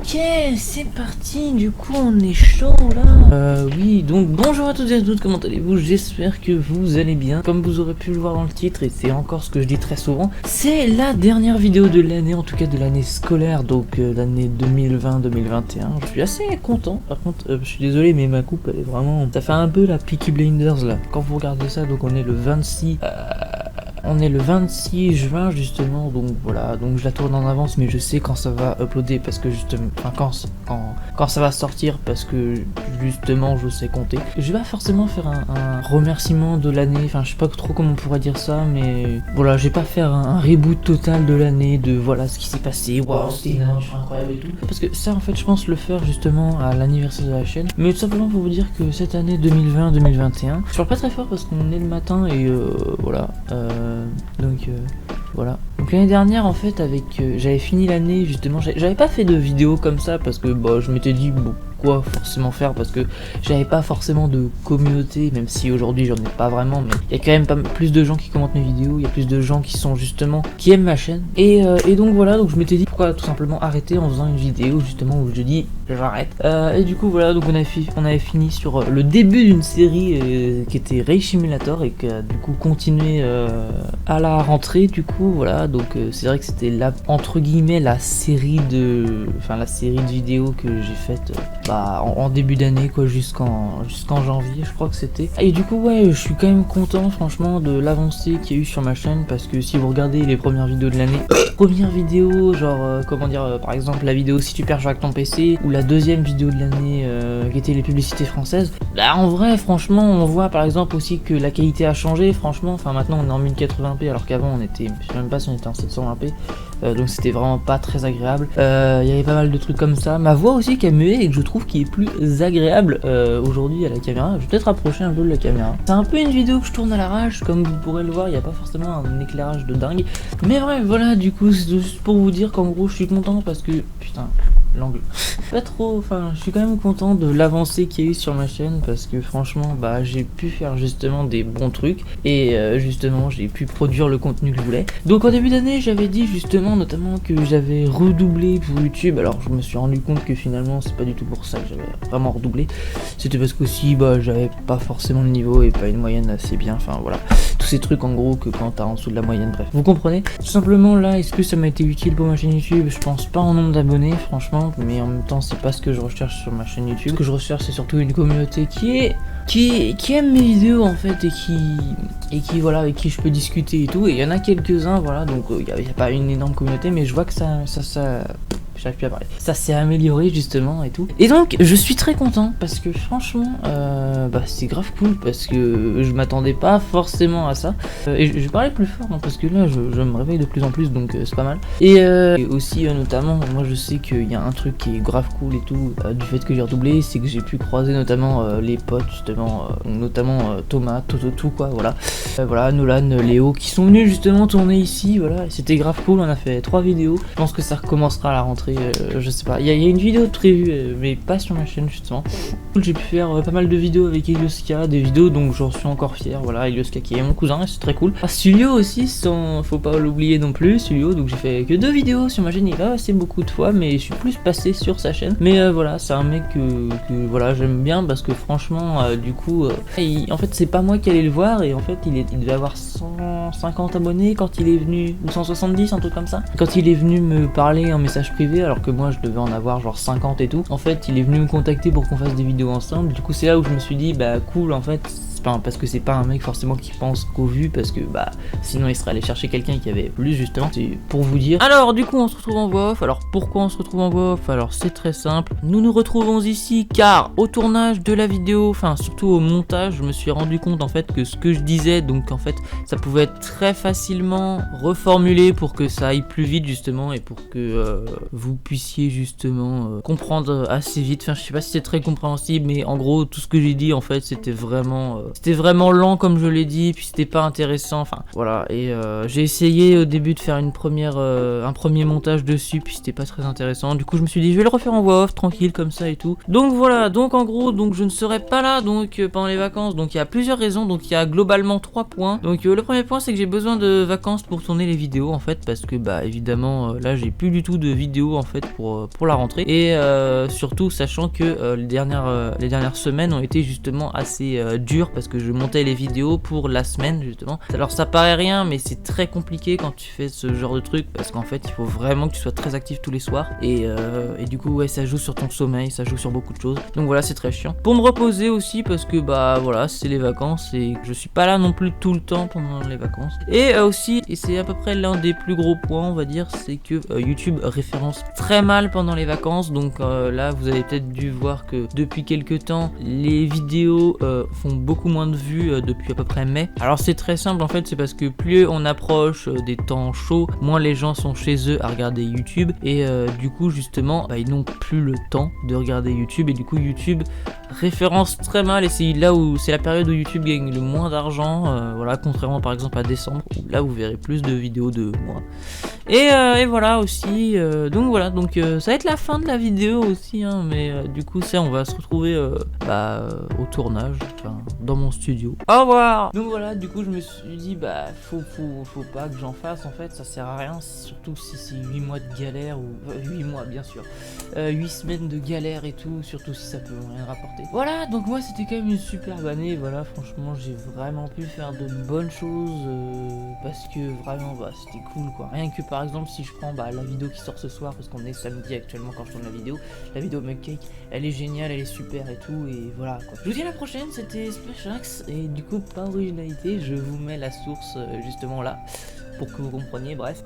Ok, c'est parti, du coup on est chaud là. Oui, donc bonjour à toutes et à toutes, comment allez-vous? J'espère que vous allez bien. Comme vous aurez pu le voir dans le titre, et c'est encore ce que je dis très souvent, c'est la dernière vidéo de l'année, en tout cas de l'année scolaire, donc l'année 2020-2021. Je suis assez content, par contre, je suis désolé, mais ma coupe elle est vraiment... Ça fait un peu la Peaky Blinders là. Quand vous regardez ça, donc on est le 26... On est le 26 juin justement, donc voilà, donc je la tourne en avance, mais je sais quand ça va uploader parce que justement, quand ça va sortir, parce que justement je sais compter. Je vais pas forcément faire un remerciement de l'année, enfin je sais pas trop comment on pourrait dire ça, mais voilà, je vais pas faire un reboot total de l'année, de voilà ce qui s'est passé, waouh c'était une aventure incroyable et tout. Parce que ça en fait je pense le faire justement à l'anniversaire de la chaîne, mais tout simplement pour vous dire que cette année 2020-2021, je parle pas très fort parce qu'on est le matin et voilà. Voilà. Donc l'année dernière en fait j'avais fini l'année justement, j'avais pas fait de vidéo comme ça parce que bah, je m'étais dit bon, quoi forcément faire parce que j'avais pas forcément de communauté, même si aujourd'hui j'en ai pas vraiment, mais il y a quand même pas plus de gens qui commentent mes vidéos, il y a plus de gens qui sont justement qui aiment ma chaîne et donc voilà, donc je m'étais dit pourquoi tout simplement arrêter en faisant une vidéo justement où je dis j'arrête et du coup voilà, donc on avait fini sur le début d'une série qui était Race Simulator et qui a du coup continué à la rentrée, du coup voilà, donc c'est vrai que c'était la entre guillemets la série de vidéos que j'ai faite en début d'année quoi, jusqu'en janvier je crois que c'était. Et du coup ouais, je suis quand même content franchement de l'avancée qu'il y a eu sur ma chaîne, parce que si vous regardez les premières vidéos de l'année, première vidéo genre comment dire, par exemple la vidéo si tu perds avec ton PC, ou la deuxième vidéo de l'année qui était les publicités françaises, là en vrai franchement on voit par exemple aussi que la qualité a changé franchement, enfin maintenant on est en 1080p alors qu'avant on était, je sais même pas si on était en 720p, donc c'était vraiment pas très agréable. Il y avait pas mal de trucs comme ça, ma voix aussi qui a mué et que je trouve qui est plus agréable aujourd'hui à la caméra. Je vais peut-être rapprocher un peu de la caméra. C'est un peu une vidéo que je tourne à l'arrache, comme vous pourrez le voir, il n'y a pas forcément un éclairage de dingue, mais bref voilà, du coup c'est juste pour vous dire qu'en gros je suis content parce que putain l'angle pas trop, enfin je suis quand même content de l'avancée qu'il y a eu sur ma chaîne, parce que franchement bah j'ai pu faire justement des bons trucs et justement j'ai pu produire le contenu que je voulais. Donc en début d'année j'avais dit justement notamment que j'avais redoublé pour YouTube, alors je me suis rendu compte que finalement c'est pas du tout pour ça que j'avais vraiment redoublé, c'était parce qu'aussi bah j'avais pas forcément le niveau et pas une moyenne assez bien, enfin voilà, tous ces trucs en gros que quand t'as en dessous de la moyenne, bref vous comprenez. Tout simplement là, est-ce que ça m'a été utile pour ma chaîne YouTube? Je pense pas en nombre d'abonnés franchement, mais en même temps c'est pas ce que je recherche sur ma chaîne YouTube. Ce que je recherche c'est surtout une communauté qui aime mes vidéos en fait, et qui voilà, avec qui je peux discuter et tout, et il y en a quelques-uns voilà, donc il y a pas une énorme communauté, mais je vois que ça j'arrive plus à parler. Ça s'est amélioré justement et tout. Et donc je suis très content parce que franchement c'est grave cool, parce que je m'attendais pas forcément à ça. Et je vais parler plus fort hein, parce que là je me réveille de plus en plus, donc c'est pas mal. Et aussi notamment moi je sais qu'il y a un truc qui est grave cool et tout du fait que j'ai redoublé, c'est que j'ai pu croiser notamment les potes justement, notamment Thomas, Tototou quoi, voilà. Voilà, Nolan, Léo qui sont venus justement tourner ici, voilà, c'était grave cool, on a fait 3 vidéos. Je pense que ça recommencera à la rentrée, je sais pas, il y a une vidéo de prévue mais pas sur ma chaîne justement. J'ai pu faire pas mal de vidéos avec Elioska, des vidéos donc j'en suis encore fier, voilà, Elioska qui est mon cousin et c'est très cool. Sulio aussi, faut pas l'oublier non plus, Sulio, donc j'ai fait que 2 vidéos sur ma chaîne, il a assez beaucoup de fois, mais je suis plus passé sur sa chaîne. Mais voilà, c'est un mec que voilà, j'aime bien parce que franchement du coup en fait c'est pas moi qui allais le voir, et en fait il devait avoir 150 abonnés quand il est venu, ou 170, un truc comme ça, quand il est venu me parler en message privé, alors que moi je devais en avoir genre 50 et tout. En fait il est venu me contacter pour qu'on fasse des vidéos ensemble, du coup c'est là où je me suis dit bah cool en fait, parce que c'est pas un mec forcément qui pense qu'au vu, parce que bah sinon il serait allé chercher quelqu'un qui avait plus justement, c'est pour vous dire. Alors du coup on se retrouve en voix off. Alors pourquoi on se retrouve en voix off? Alors c'est très simple, nous nous retrouvons ici car au tournage de la vidéo, enfin surtout au montage, je me suis rendu compte en fait que ce que je disais, donc en fait ça pouvait être très facilement reformulé pour que ça aille plus vite justement, et pour que vous puissiez justement comprendre assez vite. Enfin je sais pas si c'est très compréhensible, mais en gros tout ce que j'ai dit en fait c'était vraiment c'était vraiment lent comme je l'ai dit, puis c'était pas intéressant, enfin voilà. Et j'ai essayé au début de faire un premier montage dessus, puis c'était pas très intéressant. Du coup je me suis dit je vais le refaire en voix off tranquille comme ça et tout. Donc voilà, donc en gros donc je ne serai pas là donc pendant les vacances. Donc il y a plusieurs raisons, donc il y a globalement 3 points. Donc le premier point c'est que j'ai besoin de vacances pour tourner les vidéos en fait, parce que bah évidemment là j'ai plus du tout de vidéos en fait pour la rentrée. Et surtout sachant que les dernières semaines ont été justement assez dures, parce que je montais les vidéos pour la semaine justement. Alors ça paraît rien, mais c'est très compliqué quand tu fais ce genre de truc, parce qu'en fait il faut vraiment que tu sois très actif tous les soirs. Et du coup ouais, ça joue sur ton sommeil, ça joue sur beaucoup de choses. Donc voilà, c'est très chiant. Pour me reposer aussi, parce que bah voilà, c'est les vacances et je suis pas là non plus tout le temps pendant les vacances. Et aussi, et c'est à peu près l'un des plus gros points on va dire, c'est que YouTube référence très mal pendant les vacances. Donc là vous avez peut-être dû voir que depuis quelques temps les vidéos font beaucoup moins de vues depuis à peu près mai. Alors c'est très simple en fait, c'est parce que plus on approche des temps chauds, moins les gens sont chez eux à regarder YouTube. Et du coup justement ils n'ont plus le temps de regarder YouTube, et du coup YouTube référence très mal, et c'est là où c'est la période où YouTube gagne le moins d'argent, voilà, contrairement par exemple à décembre où là vous verrez plus de vidéos de moi. Et voilà aussi, donc voilà, donc ça va être la fin de la vidéo aussi hein, mais du coup ça on va se retrouver au tournage, enfin dans mon studio. Au revoir. Donc voilà, du coup je me suis dit bah faut pas que j'en fasse en fait, ça sert à rien, surtout si c'est 8 mois de galère, ou 8 mois bien sûr, 8 semaines de galère et tout, surtout si ça peut rien rapporter. Voilà, donc moi c'était quand même une superbe année, voilà, franchement j'ai vraiment pu faire de bonnes choses, parce que vraiment bah c'était cool quoi. Rien que par exemple si je prends la vidéo qui sort ce soir, parce qu'on est samedi actuellement quand je tourne la vidéo Mugcake, elle est géniale, elle est super et tout, et voilà quoi. Je vous dis à la prochaine, c'était Splashax, et du coup par originalité je vous mets la source justement là, pour que vous compreniez, bref.